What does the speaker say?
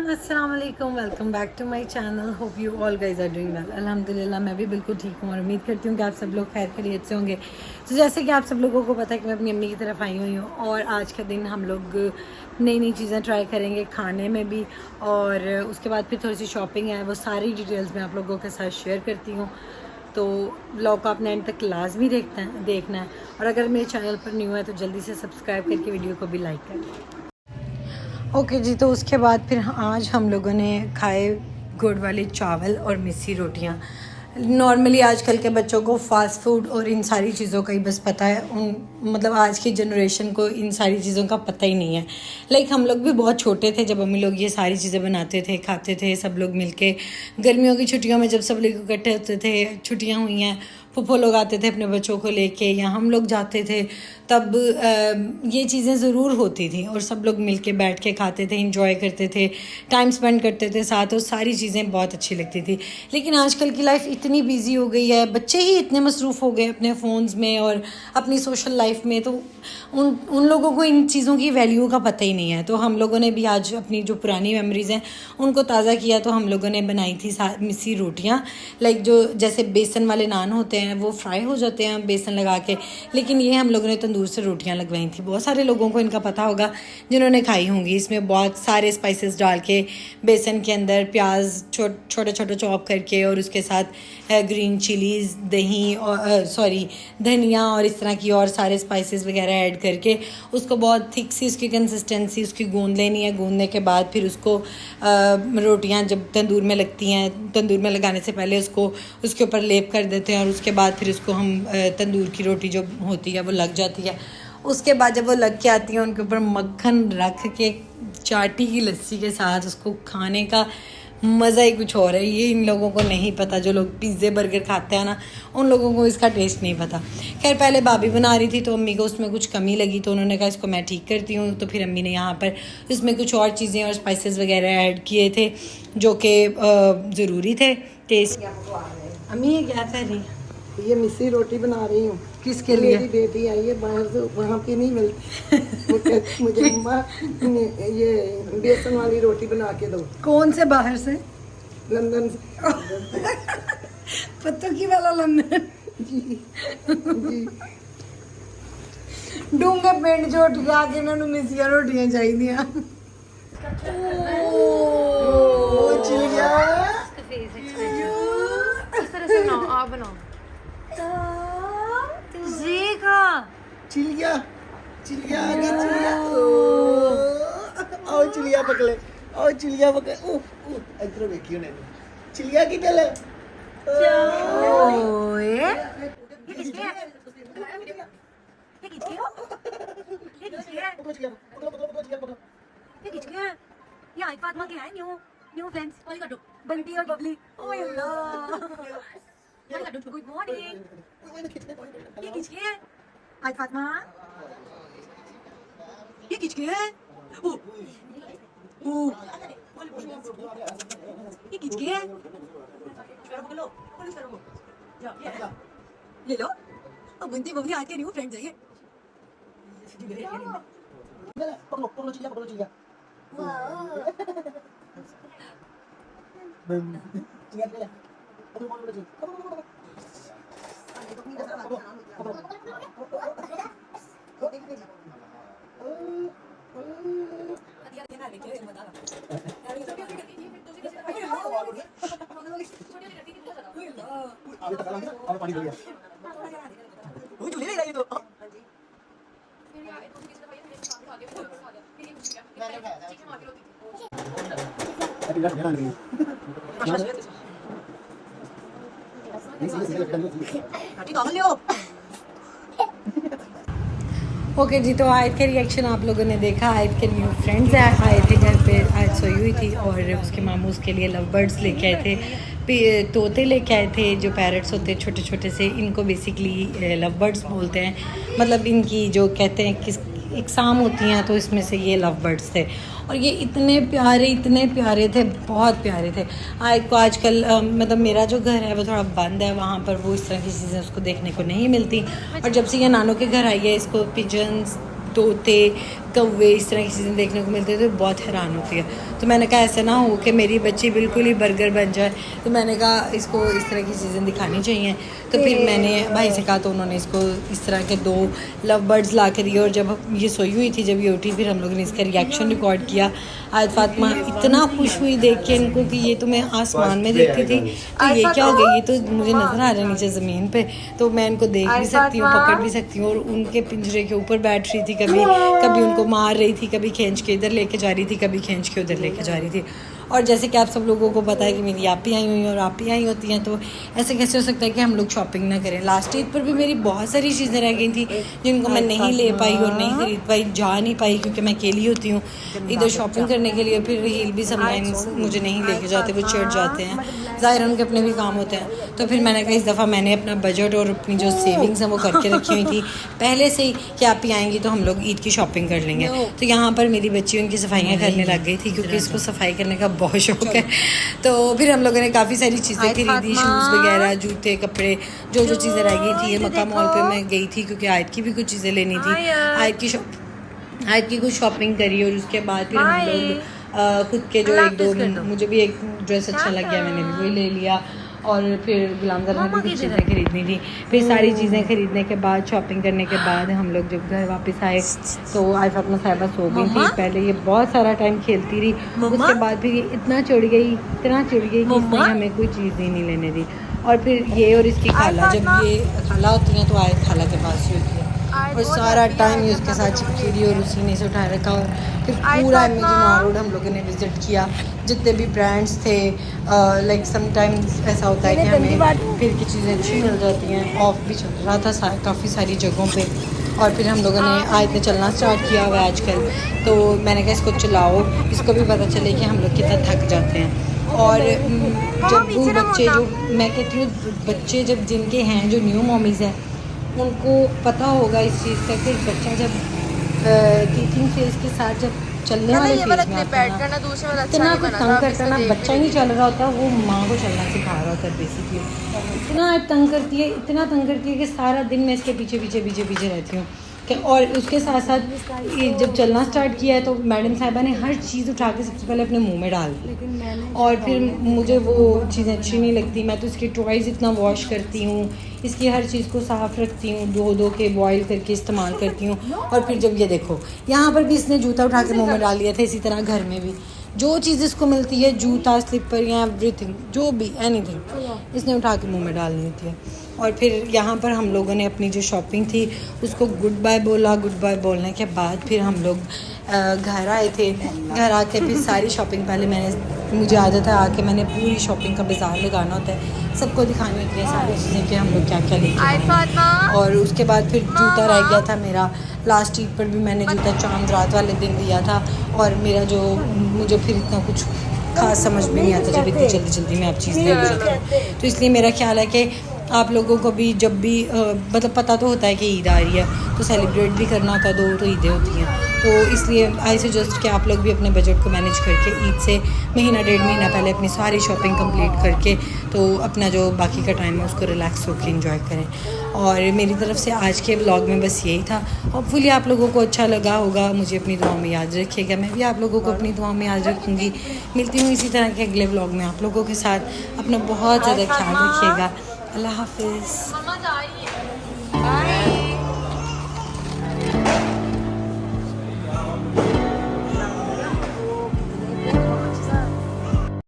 अस्सलाम वालेकुम, welcome back to my channel. Hope you all guys are doing well. अल्हम्दुलिल्लाह मैं भी बिल्कुल ठीक हूँ और उम्मीद करती हूँ कि आप सब लोग खैर खैरियत से होंगे। तो जैसे कि आप सब लोगों को पता है कि मैं अपनी अम्मी की तरफ आई हुई हूँ और आज का दिन हम लोग नई नई चीज़ें ट्राई करेंगे खाने में भी, और उसके बाद फिर थोड़ी सी शॉपिंग है, वो सारी डिटेल्स मैं आप लोगों के साथ शेयर करती हूँ। तो व्लॉग को आपने एंड तक लाजमी देखना है, और अगर मेरे चैनल पर न्यू है तो जल्दी से सब्सक्राइब करके वीडियो को भी लाइक करें। ओके जी, तो उसके बाद फिर आज हम लोगों ने खाए गुड़ वाले चावल और मिस्सी रोटियां। नॉर्मली आजकल के बच्चों को फ़ास्ट फूड और इन सारी चीज़ों का ही बस पता है, मतलब आज की जनरेशन को इन सारी चीज़ों का पता ही नहीं है। लाइक हम लोग भी बहुत छोटे थे जब मम्मी लोग ये सारी चीज़ें बनाते थे, खाते थे सब लोग मिलके। गर्मियों की छुट्टियों में जब सब लोग इकट्ठे होते थे, छुट्टियाँ हुई हैं, फूफो लोग आते थे अपने बच्चों को लेके या हम लोग जाते थे, तब ये चीज़ें ज़रूर होती थी और सब लोग मिलके बैठ के खाते थे, इंजॉय करते थे, टाइम स्पेंड करते थे साथ, और सारी चीज़ें बहुत अच्छी लगती थी। लेकिन आजकल की लाइफ इतनी बिजी हो गई है, बच्चे ही इतने मसरूफ़ हो गए अपने फ़ोन्स में और अपनी सोशल लाइफ में, तो उन लोगों को इन चीज़ों की वैल्यू का पता ही नहीं है। तो हम लोगों ने भी आज अपनी जो पुरानी मेमोरीज़ हैं उनको ताज़ा किया। तो हम लोगों ने बनाई थी मिस्सी रोटियाँ, लाइक जो जैसे बेसन वाले नान होते हैं वो फ्राई हो जाते हैं बेसन लगा के, लेकिन ये हम लोगों ने तंदूर से रोटियां लगवाई थी। बहुत सारे लोगों को इनका पता होगा जिन्होंने खाई होंगी। इसमें बहुत सारे स्पाइसेस डाल के बेसन के अंदर प्याज छोटे छोटे चॉप करके, और उसके साथ ग्रीन चिलीज़, दही और धनिया और इस तरह की और सारे स्पाइसेस वगैरह ऐड करके उसको बहुत थिक सी उसकी कंसिस्टेंसी उसकी गूंद लेनी है। गूंदने के बाद फिर उसको रोटियां जब तंदूर में लगती हैं, तंदूर में लगाने से पहले उसको उसके ऊपर लेप कर देते हैं, और उसके बाद फिर उसको हम तंदूर की रोटी जो होती है वो लग जाती है। उसके बाद जब वो लग के आती है उनके ऊपर मक्खन रख के चाटी की लस्सी के साथ उसको खाने का मज़ा ही कुछ और है। ये इन लोगों को नहीं पता, जो लोग पिज़्ज़े बर्गर खाते हैं ना, उन लोगों को इसका टेस्ट नहीं पता। खैर पहले भाभी बना रही थी तो अम्मी को उसमें कुछ कमी लगी, तो उन्होंने कहा इसको मैं ठीक करती हूँ। तो फिर अम्मी ने यहाँ पर इसमें कुछ और चीज़ें और स्पाइसेस वगैरह ऐड किए थे जो कि ज़रूरी थे टेस्ट। अम्मी ये क्या कर रही है? ये मिस्सी रोटी बना रही हूँ। किसके लिए? मेरी बेटी आई है बाहर से, वहाँ की नहीं मिलती। मुझे अम्मा ये बेसन वाली रोटी बना के दो। कौन से बाहर से? लंदन से। पत्तों की वाला लंदन। जी जी। डूंगे पिंड चोट ला के इन्होंने मिसिया रोटियां चाहिए। चिड़िया इस तरह से बनाओ, आप बनाओ। चिड़िया चिड़िया आ गई। चिड़िया आओ चिड़िया पकड़े, आओ चिड़िया पकड़े। इधर देखियो ने चिड़िया की डले। ये आई फातिमा के हैं न्यू फ्रेंड्स, बंटी और बबली। ओह अल्लाह, गुड मॉर्निंग। ये किसके हैं? आई फातिमा, ये किसके हैं? ये किसके हैं? ले लो। अब बंटी बबली आज के न्यू फ्रेंड्स हैं ये। पकड़ो चिड़िया, पकड़ो चिड़िया। ओके जी, तो आयत के रिएक्शन आप लोगों ने देखा। आयत के न्यू फ्रेंड्स आए थे घर पे। आयत सोई हुई थी और उसके मामू उसके लिए लव बर्ड्स लेके आए थे, तोते लेके आए थे जो पैरट्स होते हैं छोटे छोटे से। इनको बेसिकली लव बर्ड्स बोलते हैं, मतलब इनकी जो कहते हैं किस इकसाम होती हैं, तो इसमें से ये लव बर्ड्स थे। और ये इतने प्यारे थे, बहुत प्यारे थे। को आजकल मतलब मेरा जो घर है वो थोड़ा बंद है, वहाँ पर वो इस तरह की चीज़ें उसको देखने को नहीं मिलती। और जब से ये नानों के घर आई है, इसको पिजन्स, तोते, द वे इस तरह की चीज़ें देखने को मिलती है तो बहुत हैरान होती है। तो मैंने कहा ऐसा ना हो कि मेरी बच्ची बिल्कुल ही बर्गर बन जाए, तो मैंने कहा इसको इस तरह की चीज़ें दिखानी चाहिए। तो फिर मैंने भाई से कहा तो उन्होंने इसको इस तरह के 2 लव बर्ड्स ला के दिए। और जब ये सोई हुई थी, जब ये उठी, फिर हम लोगों ने इसका रिएक्शन रिकॉर्ड किया। आज फातिमा इतना खुश हुई देख के इनको कि ये तो मैं आसमान में देखती थी, तो ये क्या हो गया, ये तो मुझे नज़र आ रहा है नीचे ज़मीन पे, तो मैं इनको देख भी सकती हूँ, पकड़ भी सकती हूँ। और उनके पिंजरे के ऊपर बैठ रही थी, कभी कभी उनको मार रही थी, कभी खींच के इधर लेके जा रही थी, कभी खींच के उधर लेके जा रही थी। और जैसे कि आप सब लोगों को पता है कि मेरी आप ही आई हुई हैं और आप ही आई होती हैं, तो ऐसे कैसे हो सकता है कि हम लोग शॉपिंग ना करें। लास्ट ईद पर भी मेरी बहुत सारी चीज़ें रह गई थी जिनको मैं नहीं ले पाई और नहीं खरीद पाई, जा नहीं पाई, क्योंकि मैं अकेली होती हूँ इधर शॉपिंग करने के लिए। फिर हील भी समटाइम्स मुझे नहीं लेके जाते, वो चिढ़ जाते हैं, ज़ाहिर उनके अपने भी काम होते हैं। तो फिर मैंने कहा इस दफ़ा मैंने अपना बजट और अपनी जो सेविंग्स हैं वो करके रखी हुई थी पहले से ही कि आप ही आएंगी तो हम लोग ईद की शॉपिंग कर लेंगे। तो यहाँ पर मेरी बच्ची उनकी सफाइयाँ करने लग गई थी, क्योंकि इसको सफाई करने का बहुत शौक है। तो फिर हम लोगों ने काफ़ी सारी चीज़ें खरीदी, शूज़ वगैरह, जूते, कपड़े, जो जो चीज़ें रह गई थी। मक्का मॉल पे मैं गई थी क्योंकि आयत की भी कुछ चीज़ें लेनी थी, आयत की कुछ शॉपिंग करी। और उसके बाद फिर हम लोग खुद के जो 1-2 मुझे भी एक ड्रेस अच्छा लग गया, मैंने भी वही ले लिया। और फिर गुलामदर में भी कुछ चीज़ें खरीदनी थी। फिर सारी चीज़ें खरीदने के बाद, शॉपिंग करने के बाद हम लोग जब घर वापस आए तो आज फातिमा साहिबा सो गई थी। पहले ये बहुत सारा टाइम खेलती रही, उसके बाद फिर ये इतना चिढ़ गई कि इसने हमें कोई चीज़ ही नहीं लेने दी। और फिर ये और इसकी खाला, जब ये खाला होती हैं तो आए खाला के पास ही होती है, और सारा टाइम ये उसके साथ चिपकी रही और उसी ने से उठाए रखा। और फिर पूरा इमेजिन रोड हम लोगों ने विज़िट किया, जितने भी ब्रांड्स थे। लाइक समटाइम्स ऐसा होता है कि हमें फिर की चीज़ें अच्छी मिल जाती हैं, ऑफ भी चल रहा था काफ़ी सारी जगहों पे। और फिर हम लोगों ने आज ने चलना स्टार्ट किया हुआ है आजकल, तो मैंने कहा इसको चलाओ, इसको भी पता चले कि हम लोग कितना थक जाते हैं। और जब वो बच्चे, जो मैं कहती हूँ बच्चे जब जिनके हैं, जो न्यू मॉमीज़ हैं, उनको पता होगा इस चीज़ का कि बच्चा जब टीचिंग फेज़ के साथ जब चलने वाले फेज़ में आता है ना, इतना कुछ तंग करता है ना, बच्चा ही नहीं चल रहा होता, वो माँ को चलना सिखा रहा होता है बेसिकली। इतना तंग करती है कि सारा दिन मैं इसके पीछे रहती हूँ। और उसके साथ साथ जब चलना स्टार्ट किया है तो मैडम साहिबा ने हर चीज़ उठा के सबसे पहले अपने मुंह में डाल दी। और फिर मुझे वो चीज़ें अच्छी नहीं लगती। मैं तो इसके टॉयज़ इतना वॉश करती हूँ, इसकी हर चीज़ को साफ़ रखती हूँ, धो के बॉईल करके इस्तेमाल करती हूँ। और फिर जब ये देखो यहाँ पर भी इसने जूता उठा के मुँह में डाल दिया था, इसी तरह घर में भी जो चीज़ इसको मिलती है, जूता, स्लीपर या एवरीथिंग, जो भी एनीथिंग, इसने उठा के मुँह में डालनी होती है। और फिर यहाँ पर हम लोगों ने अपनी जो शॉपिंग थी उसको गुड बाय बोला। गुड बाय बोलने के बाद फिर हम लोग घर आए थे। घर आके फिर सारी शॉपिंग, पहले मुझे आदत है आके मैंने पूरी शॉपिंग का बाज़ार लगाना होता है, सबको दिखानी होती है सारी चीज़ें कि हम लोग क्या क्या लेके आए। और उसके बाद फिर जूता रह गया था मेरा, लास्ट ईद पर भी मैंने जूता चांद रात वाले दिन दिया था। और मेरा जो, मुझे फिर इतना कुछ खास समझ में नहीं आता जब इतनी जल्दी में आप चीज़ ले लेते हैं। तो इसलिए मेरा ख्याल है कि आप लोगों को भी जब भी मतलब पता तो होता है कि ईद आ रही है, तो सेलिब्रेट भी करना होता है, 2 तो ईदें होती हैं। तो इसलिए आई सजेस्ट कि आप लोग भी अपने बजट को मैनेज करके ईद से 1-1.5 महीना पहले अपनी सारी शॉपिंग कंप्लीट करके तो अपना जो बाकी का टाइम है उसको रिलैक्स होकर एंजॉय करें। और मेरी तरफ से आज के व्लॉग में बस यही था। होपफुली आप लोगों को अच्छा लगा होगा, मुझे अपनी दुआ में याद रखिएगा, मैं भी आप लोगों को अपनी दुआ में याद रखूँगी। मिलती हूँ इसी तरह के अगले व्लॉग में आप लोगों के साथ। अपना बहुत ज़्यादा ख्याल रखिएगा। अल्लाह हाफिज़।